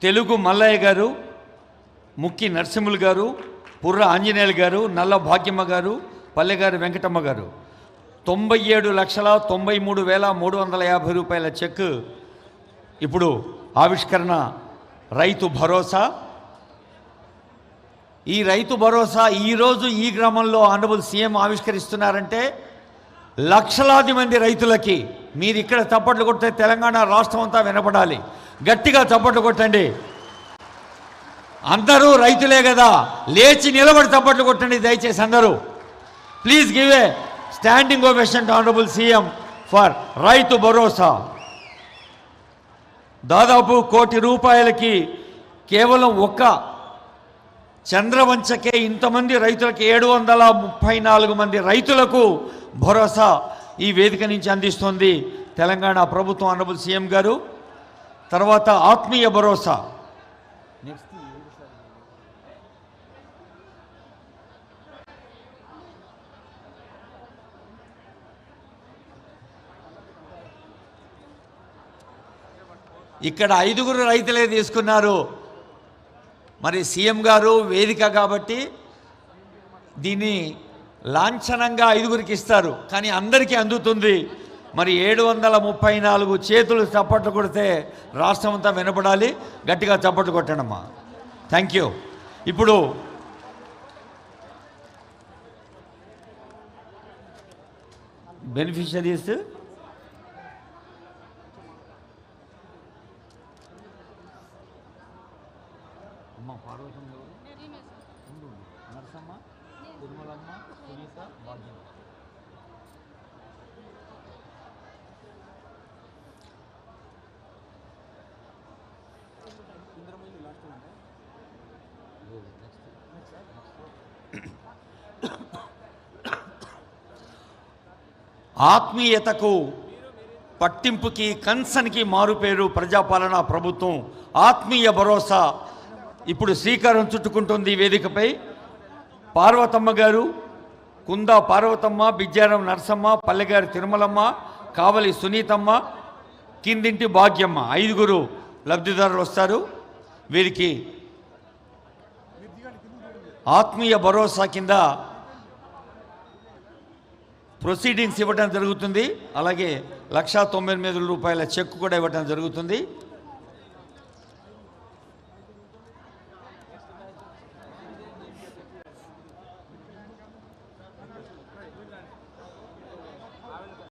తెలుగు మల్లయ్య గారు, ముక్కి నరసింహులు గారు, పుర్ర ఆంజనేయులు గారు, నల్ల భాగ్యమ్మ గారు, పల్లెగారి వెంకటమ్మ గారు 97,93,350 రూపాయల చెక్ ఇప్పుడు ఆవిష్కరణ. రైతు భరోసా. ఈ రైతు భరోసా ఈరోజు ఈ గ్రామంలో ఆనరబుల్ సీఎం ఆవిష్కరిస్తున్నారంటే లక్షలాది మంది రైతులకి మీరు ఇక్కడ చప్పట్లు కొడితే తెలంగాణ రాష్ట్రం అంతా వినపడాలి. గట్టిగా చప్పట్లు కొట్టండి. అందరూ రైతులే కదా, లేచి నిలబడి చప్పట్లు కొట్టండి దయచేసి అందరూ. Please give a standing ovation to honourable CM for Rythu Bharosa. దాదాపు ₹1 కోటి కేవలం ఒక్క చంద్రవంచకే ఇంతమంది రైతులకి 734 మంది రైతులకు భరోసా ఈ వేదిక నుంచి అందిస్తుంది తెలంగాణ ప్రభుత్వం, ఆనరబుల్ సీఎం గారు. తర్వాత ఆత్మీయ భరోసా. ఇక్కడ 5 రైతులే తీసుకున్నారు. మరి సీఎం గారు వేదిక కాబట్టి దీన్ని లాంఛనంగా 5 ఇస్తారు, కానీ అందరికీ అందుతుంది. మరి 734 చేతులు చప్పట్లు కొడితే రాష్ట్రం అంతా వినపడాలి. గట్టిగా చప్పట్లు కొట్టండమ్మా. Thank you. ఇప్పుడు బెనిఫిషరీస్ అమ్మ పార్వతమ్మ గారు, నరసమ్మ, తిరుమలమ్మ, సునీత, భాగ్యం. ఆత్మీయతకు, పట్టింపుకి, కన్సర్న్కి మారుపేరు ప్రజాపాలన ప్రభుత్వం. ఆత్మీయ భరోసా ఇప్పుడు శ్రీకారం చుట్టుకుంటుంది వేదికపై. పార్వతమ్మ గారు, కుందా పార్వతమ్మ, బిజ్జారం నరసమ్మ, పల్లెగారి తిరుమలమ్మ, కావలి సునీతమ్మ, కిందింటి భాగ్యమ్మ 5 లబ్ధిదారులు వస్తారు. వీరికి ఆత్మీయ భరోసా కింద ప్రొసీడింగ్స్ ఇవ్వడం జరుగుతుంది. అలాగే ₹1,99,000 చెక్ కూడా ఇవ్వడం జరుగుతుంది.